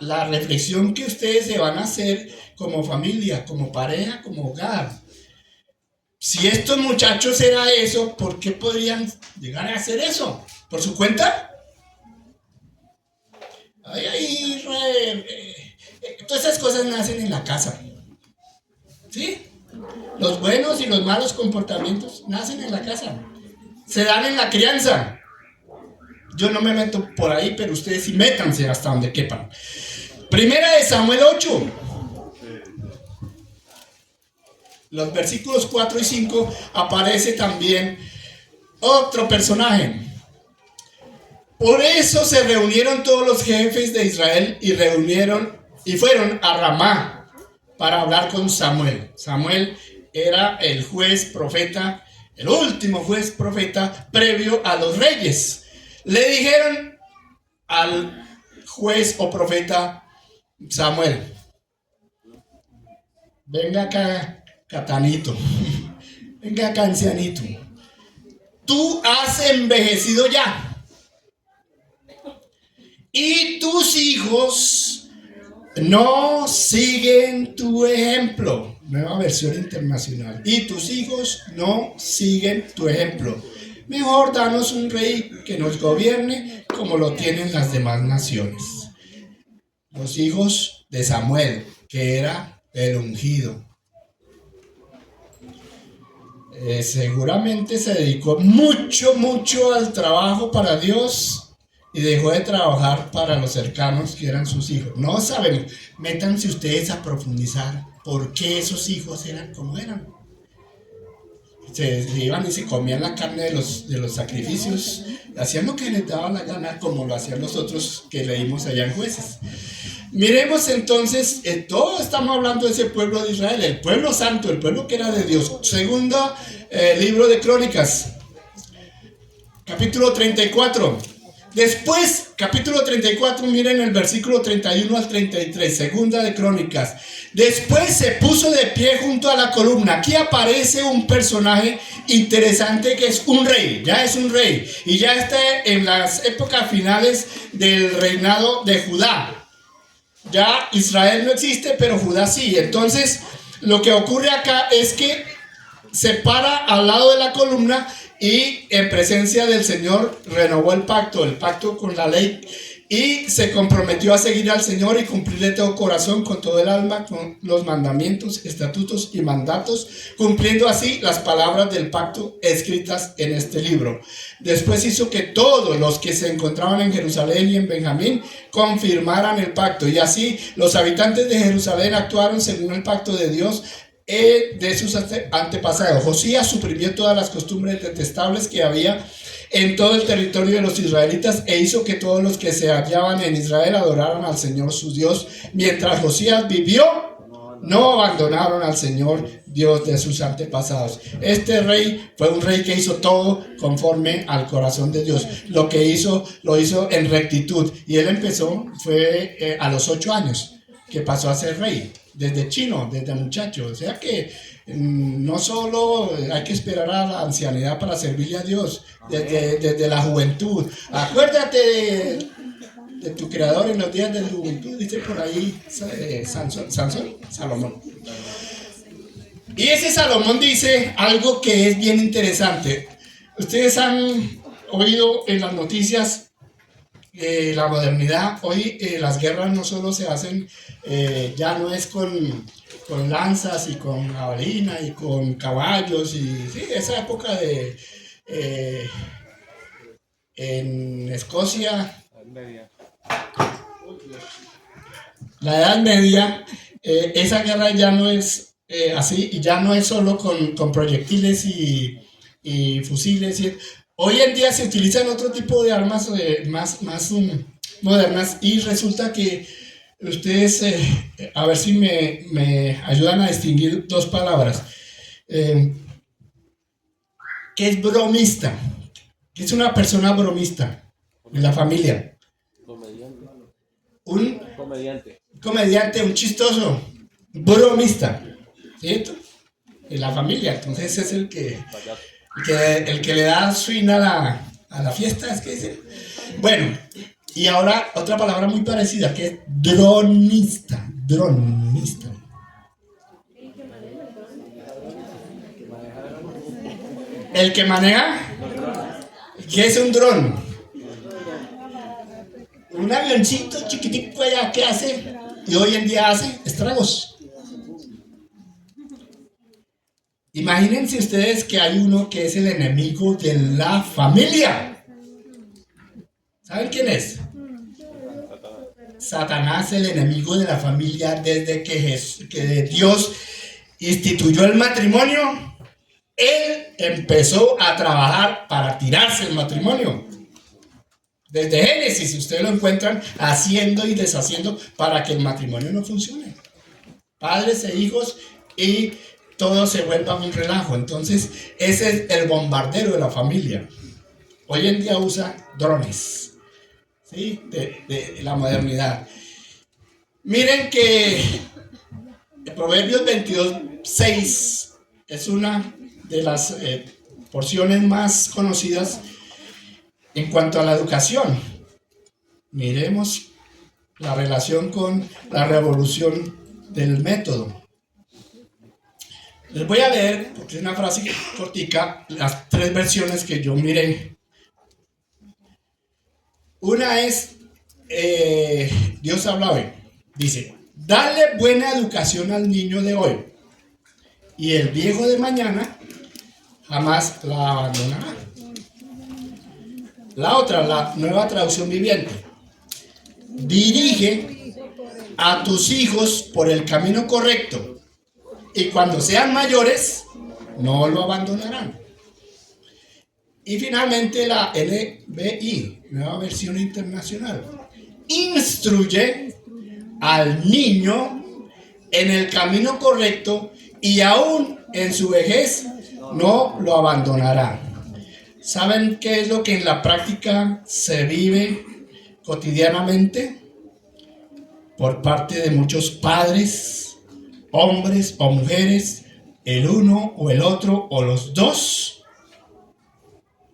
la reflexión que ustedes se van a hacer como familia, como pareja, como hogar. Si estos muchachos era eso, ¿por qué podrían llegar a hacer eso? ¿Por su cuenta? Todas esas cosas nacen en la casa. ¿Sí? Los buenos y los malos comportamientos nacen en la casa. Se dan en la crianza. Yo no me meto por ahí, pero ustedes sí métanse hasta donde quepan. Primera de Samuel 8. Los versículos 4 y 5 aparece también otro personaje. Por eso se reunieron todos los jefes de Israel y fueron a Ramá para hablar con Samuel. Samuel era el juez profeta, el último juez profeta previo a los reyes. Le dijeron al juez o profeta Samuel, venga acá, Catanito, venga acá, ancianito. tú has envejecido ya, y tus hijos no siguen tu ejemplo. Nueva versión internacional. Y tus hijos no siguen tu ejemplo. Mejor danos un rey que nos gobierne como lo tienen las demás naciones. Los hijos de Samuel, que era el ungido. Seguramente se dedicó mucho al trabajo para Dios y dejó de trabajar para los cercanos que eran sus hijos. No sabemos, métanse ustedes a profundizar por qué esos hijos eran como eran. Se iban y se comían la carne de los sacrificios, hacían lo que les daba la gana, como lo hacían los otros que leímos allá en Jueces. Miremos entonces, todos estamos hablando de ese pueblo de Israel, el pueblo santo, el pueblo que era de Dios. Segundo libro de Crónicas, capítulo 34. Después, capítulo 34, miren el versículo 31 al 33, segunda de Crónicas. Después se puso de pie junto a la columna. Aquí aparece un personaje interesante que es un rey, ya es un rey. Y ya está en las épocas finales del reinado de Judá. Ya Israel no existe, pero Judá sí. Entonces, lo que ocurre acá es que se para al lado de la columna y en presencia del Señor renovó el pacto con la ley, y se comprometió a seguir al Señor y cumplir de todo corazón, con todo el alma, con los mandamientos, estatutos y mandatos, cumpliendo así las palabras del pacto escritas en este libro. Después hizo que todos los que se encontraban en Jerusalén y en Benjamín confirmaran el pacto, y así los habitantes de Jerusalén actuaron según el pacto de Dios de sus antepasados. Josías suprimió todas las costumbres detestables que había en todo el territorio de los israelitas, e hizo que todos los que se hallaban en Israel adoraran al Señor su Dios. Mientras Josías vivió, no abandonaron al Señor Dios de sus antepasados. Este rey fue un rey que hizo todo conforme al corazón de Dios. Lo que hizo, lo hizo en rectitud. Y él empezó, fue a los 8 años que pasó a ser rey, desde chino, desde muchacho. O sea que no solo hay que esperar a la ancianidad para servirle a Dios, desde la juventud. Acuérdate de tu creador en los días de la juventud, dice por ahí Salomón. Y ese Salomón dice algo que es bien interesante. Ustedes han oído en las noticias la modernidad. Hoy las guerras no solo se hacen, ya no es con lanzas y con jabalina y con caballos, y sí, esa época de en Escocia, la Edad Media, esa guerra ya no es así, y ya no es solo con proyectiles y fusiles. Hoy en día se utilizan otro tipo de armas más modernas, y resulta que ustedes, a ver si me ayudan a distinguir dos palabras. ¿Qué es bromista? ¿Qué es una persona bromista en la familia? Un comediante, un chistoso, bromista, ¿cierto? En la familia. Entonces es el que le da swing a la fiesta, es que dice. Bueno, y ahora otra palabra muy parecida, que es dronista. El que maneja, ¿qué es un dron? Un avioncito chiquitico allá que hace, y hoy en día hace estragos. Imagínense ustedes que hay uno que es el enemigo de la familia. ¿Saben quién es? Satanás, el enemigo de la familia. Desde que Dios instituyó el matrimonio, él empezó a trabajar para tirarse el matrimonio. Desde Génesis ustedes lo encuentran haciendo y deshaciendo para que el matrimonio no funcione. Padres e hijos, y todo se vuelva un relajo. Entonces ese es el bombardero de la familia. Hoy en día usa drones, ¿sí? de la modernidad. Miren que Proverbios 22:6 es una de las porciones más conocidas en cuanto a la educación. Miremos la relación con la revolución del método. Les voy a leer, porque es una frase cortica, las 3 versiones que yo miré. Una es, Dios habla hoy, dice: dale buena educación al niño de hoy, y el viejo de mañana jamás la abandonará. La otra, la Nueva Traducción Viviente: dirige a tus hijos por el camino correcto, y cuando sean mayores no lo abandonarán. Y finalmente la NBI, Nueva Versión Internacional: instruye al niño en el camino correcto, y aún en su vejez no lo abandonará. ¿Saben qué es lo que en la práctica se vive cotidianamente por parte de muchos padres, hombres o mujeres, el uno o el otro o los dos?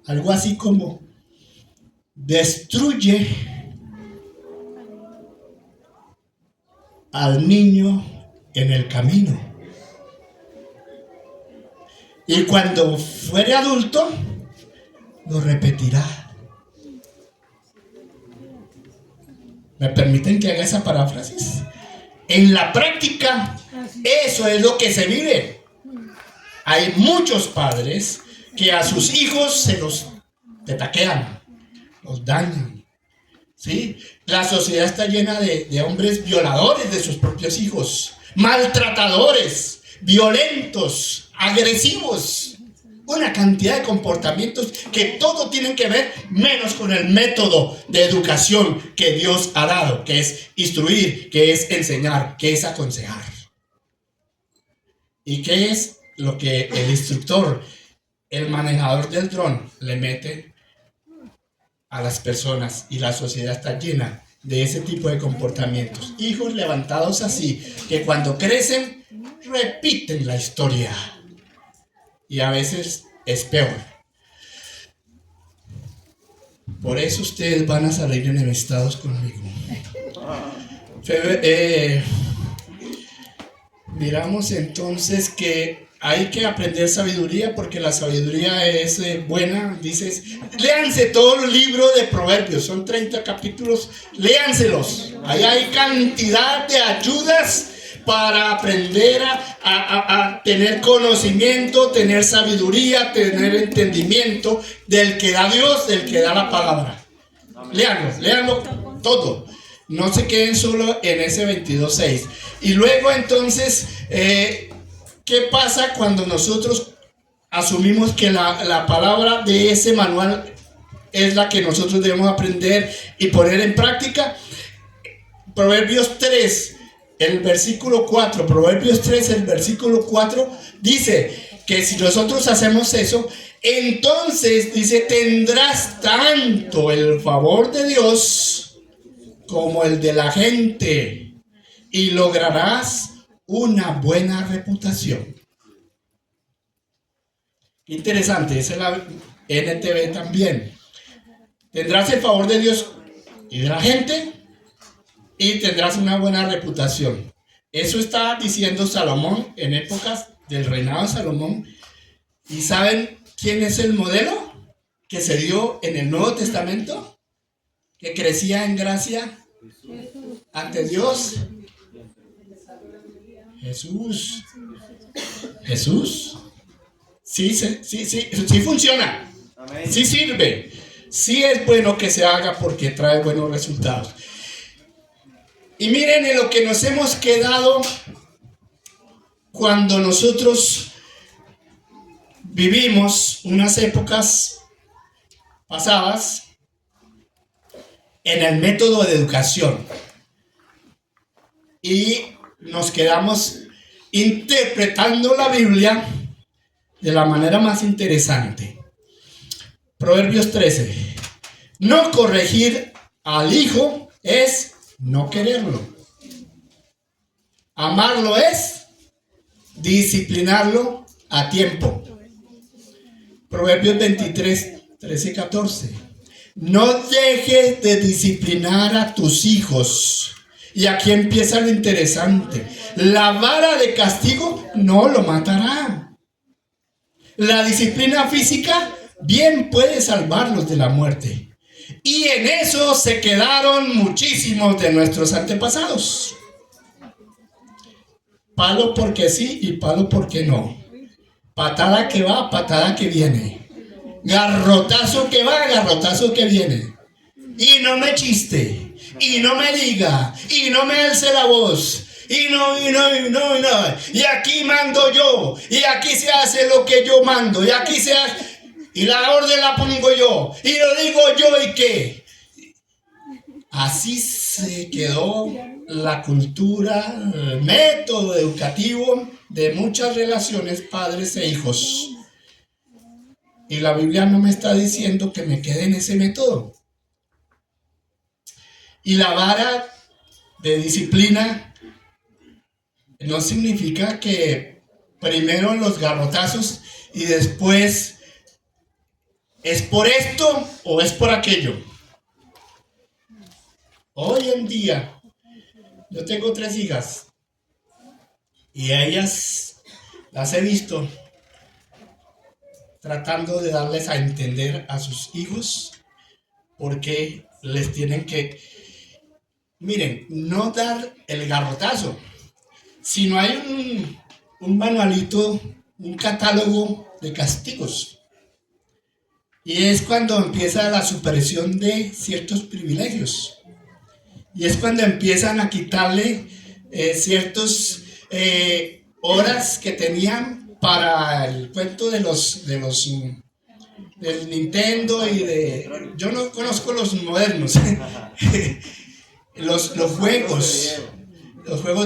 Algo así como: destruye al niño en el camino, y cuando fuere adulto lo repetirá. ¿Me permiten que haga esa paráfrasis? En la práctica, eso es lo que se vive. Hay muchos padres que a sus hijos se los petaquean, los dañan, ¿sí? La sociedad está llena de hombres violadores de sus propios hijos, maltratadores, violentos, agresivos. Una cantidad de comportamientos que todo tienen que ver menos con el método de educación que Dios ha dado, que es instruir, que es enseñar, que es aconsejar. ¿Y qué es lo que el instructor, el manejador del dron, le mete a las personas? Y la sociedad está llena de ese tipo de comportamientos. Hijos levantados así, que cuando crecen repiten la historia. Y a veces es peor. Por eso ustedes van a salir enemistados conmigo. Miramos entonces que hay que aprender sabiduría, porque la sabiduría es buena. Dices, léanse todo el libro de Proverbios, son 30 capítulos, léanselos. Ahí hay cantidad de ayudas para aprender a tener conocimiento, tener sabiduría, tener entendimiento del que da Dios, del que da la palabra. Léanlo todo. No se queden solo en ese 22:6. Y luego entonces, ¿qué pasa cuando nosotros asumimos que la palabra de ese manual es la que nosotros debemos aprender y poner en práctica? Proverbios 3, el versículo 4, Proverbios 3, el versículo 4, dice que si nosotros hacemos eso, entonces dice: tendrás tanto el favor de Dios como el de la gente, y lograrás una buena reputación. Interesante, esa es la NTV también. Tendrás el favor de Dios y de la gente, y tendrás una buena reputación. Eso está diciendo Salomón en épocas del reinado de Salomón. ¿Y saben quién es el modelo que se dio en el Nuevo Testamento? Que crecía en gracia ante Dios. Jesús. Sí funciona. Sí sirve. Sí es bueno que se haga porque trae buenos resultados. Y miren en lo que nos hemos quedado cuando nosotros vivimos unas épocas pasadas en el método de educación. Y nos quedamos interpretando la Biblia de la manera más interesante. Proverbios 13. No corregir al hijo es no quererlo. Amarlo es disciplinarlo a tiempo. Proverbios 23, 13 y 14. No dejes de disciplinar a tus hijos. Y aquí empieza lo interesante. La vara de castigo no lo matará. La disciplina física bien puede salvarlos de la muerte. Y en eso se quedaron muchísimos de nuestros antepasados. Palo porque sí y palo porque no. Patada que va, patada que viene. Garrotazo que va, garrotazo que viene. Y no me chiste, y no me diga, y no me alce la voz. Y no. Y aquí mando yo, y aquí se hace lo que yo mando, y aquí se hace, y la orden la pongo yo, y lo digo yo, y qué. Así se quedó la cultura, el método educativo de muchas relaciones padres e hijos. Y la Biblia no me está diciendo que me quede en ese método. Y la vara de disciplina no significa que primero los garrotazos y después es por esto o es por aquello. Hoy en día yo tengo 3 hijas y a ellas las he visto tratando de darles a entender a sus hijos porque les tienen que, miren, no dar el garrotazo, sino hay un manualito, un catálogo de castigos. Y es cuando empieza la supresión de ciertos privilegios. Y es cuando empiezan a quitarle ciertas horas que tenían para el cuento del Nintendo y de... Yo no conozco los modernos. los juegos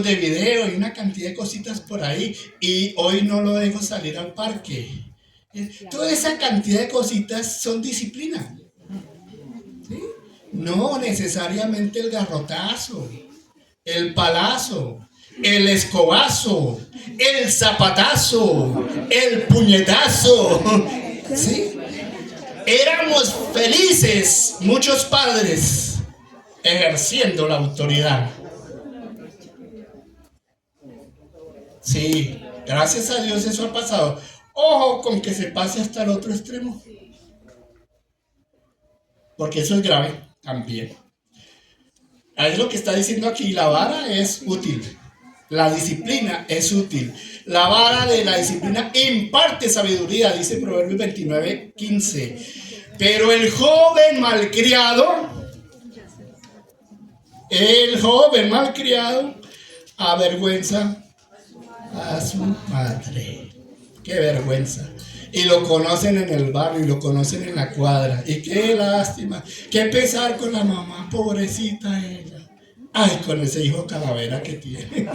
de video y una cantidad de cositas por ahí. Y hoy no lo dejo salir al parque. Toda esa cantidad de cositas son disciplina. ¿Sí? No necesariamente el garrotazo, el palazo, el escobazo, el zapatazo, el puñetazo. ¿Sí? Éramos felices, muchos padres, ejerciendo la autoridad. Sí, gracias a Dios eso ha pasado. Ojo con que se pase hasta el otro extremo, porque eso es grave también. Es lo que está diciendo aquí, la vara es útil, la disciplina es útil. La vara de la disciplina imparte sabiduría, dice Proverbios 29, 15. Pero el joven malcriado avergüenza a su madre. Qué vergüenza. Y lo conocen en el barrio y lo conocen en la cuadra. Y qué lástima, qué pesar con la mamá, pobrecita ella. Ay, con ese hijo calavera que tiene.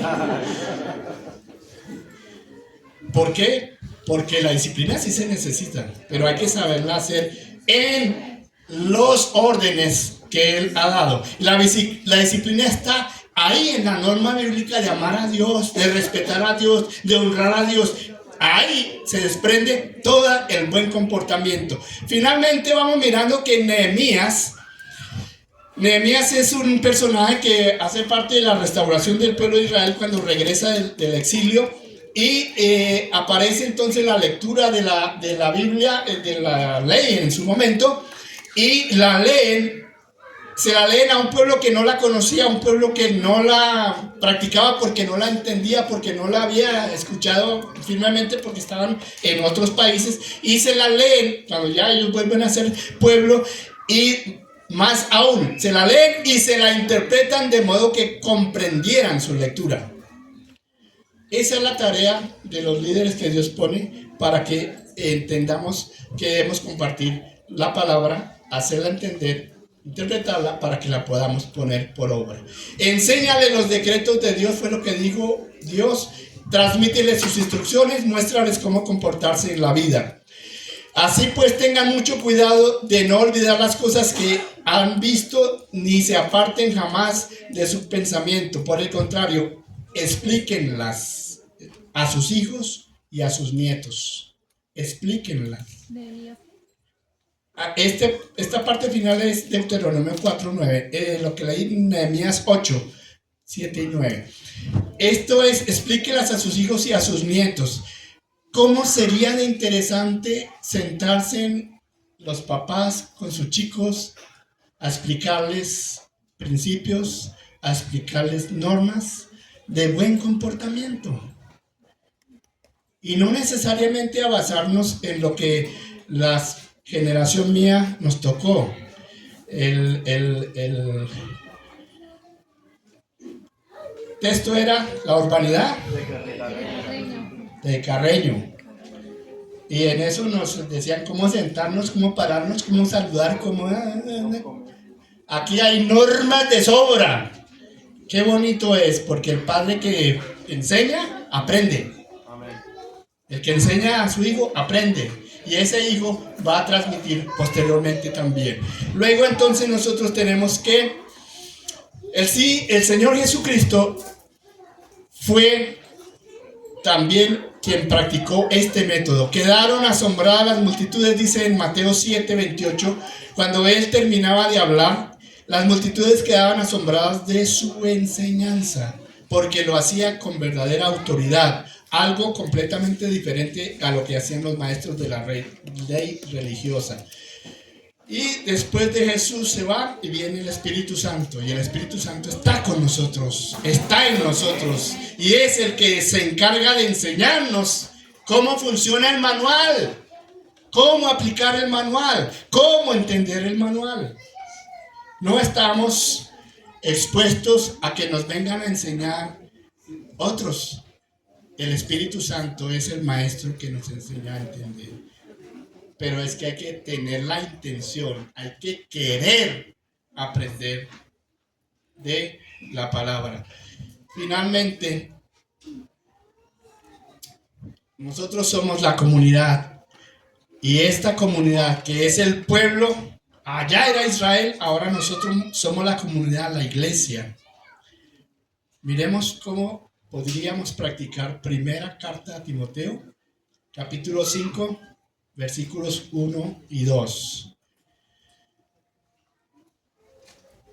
¿Por qué? Porque la disciplina sí se necesita, pero hay que saberla hacer en los órdenes que Él ha dado. La disciplina está ahí en la norma bíblica de amar a Dios, de respetar a Dios, de honrar a Dios. Ahí se desprende todo el buen comportamiento. Finalmente vamos mirando que Nehemías es un personaje que hace parte de la restauración del pueblo de Israel cuando regresa del exilio. Y aparece entonces la lectura de la Biblia, de la ley en su momento, y se la leen a un pueblo que no la conocía, a un pueblo que no la practicaba porque no la entendía, porque no la había escuchado firmemente, porque estaban en otros países, y se la leen cuando ya ellos vuelven a ser pueblo, y más aún, se la leen y se la interpretan de modo que comprendieran su lectura. Esa es la tarea de los líderes que Dios pone para que entendamos que debemos compartir la palabra, hacerla entender, interpretarla para que la podamos poner por obra. Enséñale los decretos de Dios, fue lo que dijo Dios. Transmítele sus instrucciones, muéstrales cómo comportarse en la vida. Así pues, tengan mucho cuidado de no olvidar las cosas que han visto, ni se aparten jamás de su pensamiento. Por el contrario, explíquenlas a sus hijos y a sus nietos. explíquenla. Esta parte final es Deuteronomio 4:9, lo que leí en Nehemías 8:7 y 9. Esto es, explíquelas a sus hijos y a sus nietos. ¿Cómo sería de interesante sentarse en los papás con sus chicos a explicarles principios, a explicarles normas de buen comportamiento? Y no necesariamente a basarnos en lo que la generación mía nos tocó. El texto era la urbanidad de Carreño. Y en eso nos decían cómo sentarnos, cómo pararnos, cómo saludar, cómo... Aquí hay normas de sobra. Qué bonito es, porque el padre que enseña, aprende. El que enseña a su hijo, aprende. Y ese hijo va a transmitir posteriormente también. Luego entonces nosotros tenemos que... el Señor Jesucristo fue también quien practicó este método. Quedaron asombradas las multitudes, dice en Mateo 7:28, cuando él terminaba de hablar, las multitudes quedaban asombradas de su enseñanza, porque lo hacía con verdadera autoridad, algo completamente diferente a lo que hacían los maestros de la ley religiosa. Y después de Jesús se va y viene el Espíritu Santo. Y el Espíritu Santo está con nosotros, está en nosotros. Y es el que se encarga de enseñarnos cómo funciona el manual, cómo aplicar el manual, cómo entender el manual. No estamos expuestos a que nos vengan a enseñar otros. El Espíritu Santo es el maestro que nos enseña a entender. Pero es que hay que tener la intención, hay que querer aprender de la palabra. Finalmente, nosotros somos la comunidad, y esta comunidad que es el pueblo, allá era Israel, ahora nosotros somos la comunidad, la iglesia. Miremos cómo podríamos practicar primera carta a Timoteo, capítulo 5, versículos 1 y 2.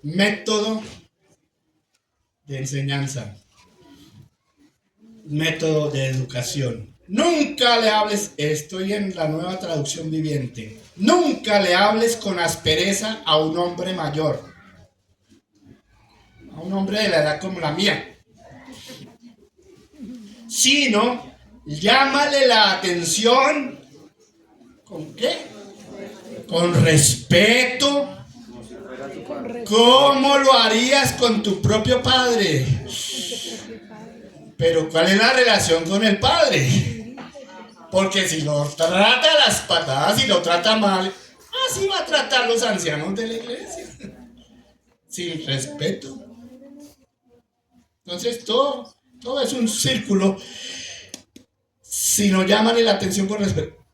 Método de enseñanza. Método de educación. Nunca le hables, estoy en la Nueva Traducción Viviente. Nunca le hables con aspereza a un hombre mayor. A un hombre de la edad como la mía. Sino, llámale la atención. ¿Con qué? Con respeto. ¿Cómo lo harías con tu propio padre? Pero ¿cuál es la relación con el padre? Porque si lo trata a las patadas y lo trata mal, así va a tratar los ancianos de la iglesia. Sin respeto. Entonces todo es un círculo. Si no, llámale la atención con respeto,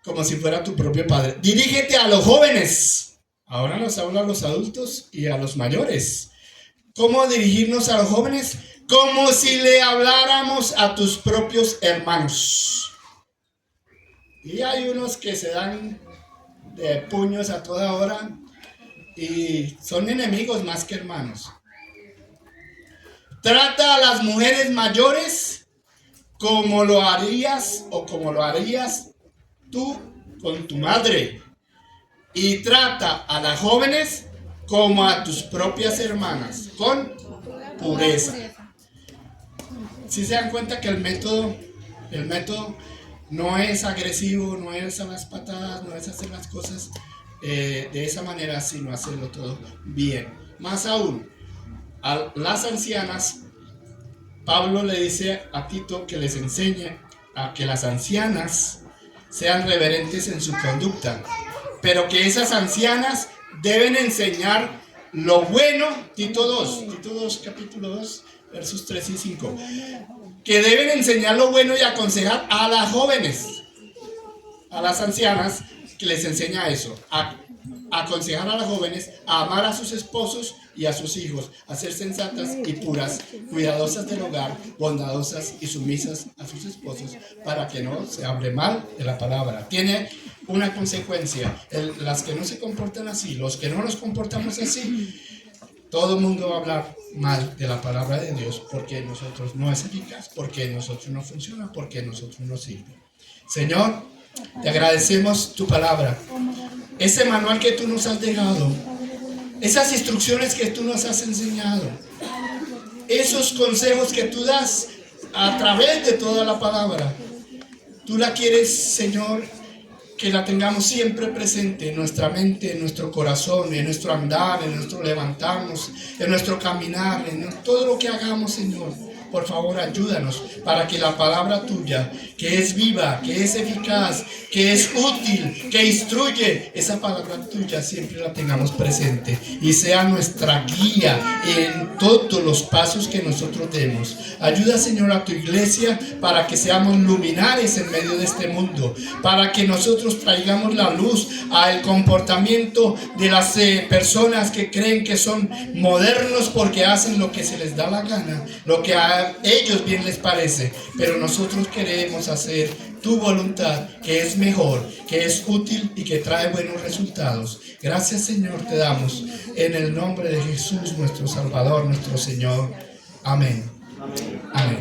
como si fuera tu propio padre. Dirígete a los jóvenes. Ahora nos habla a los adultos y a los mayores. ¿Cómo dirigirnos a los jóvenes? Como si le habláramos a tus propios hermanos. Y hay unos que se dan de puños a toda hora y son enemigos más que hermanos. Trata a las mujeres mayores como lo harías o como lo harías tú con tu madre. Y trata a las jóvenes como a tus propias hermanas, con pureza. Si se dan cuenta que el método no es agresivo, no es a las patadas, no es hacer las cosas de esa manera, sino hacerlo todo bien. Más aún, a las ancianas, Pablo le dice a Tito que les enseñe a que las ancianas sean reverentes en su conducta, pero que esas ancianas deben enseñar lo bueno. Tito 2, capítulo 2, versos 3 y 5, que deben enseñar lo bueno y aconsejar a las jóvenes, a las ancianas, que les enseña eso, a aconsejar a las jóvenes a amar a sus esposos y a sus hijos, a ser sensatas y puras, cuidadosas del hogar, bondadosas y sumisas a sus esposos, para que no se hable mal de la palabra. Tiene una consecuencia. Las que no se comportan así, los que no nos comportamos así, todo el mundo va a hablar mal de la palabra de Dios, porque nosotros no es eficaz, porque nosotros no funciona, porque nosotros no sirve. Señor, te agradecemos tu palabra, ese manual que tú nos has dejado, esas instrucciones que tú nos has enseñado, esos consejos que tú das a través de toda la palabra. Tú la quieres, Señor, que la tengamos siempre presente en nuestra mente, en nuestro corazón, en nuestro andar, en nuestro levantarnos, en nuestro caminar, en todo lo que hagamos, Señor. Por favor, ayúdanos para que la palabra tuya, que es viva, que es eficaz, que es útil, que instruye, esa palabra tuya siempre la tengamos presente y sea nuestra guía en todos los pasos que nosotros demos. Ayuda, Señor, a tu iglesia para que seamos luminares en medio de este mundo, para que nosotros traigamos la luz al comportamiento de las personas que creen que son modernos porque hacen lo que se les da la gana, lo que a ellos bien les parece, pero nosotros queremos hacer tu voluntad, que es mejor, que es útil y que trae buenos resultados. Gracias, Señor, te damos en el nombre de Jesús, nuestro Salvador, nuestro Señor. Amén. Amén.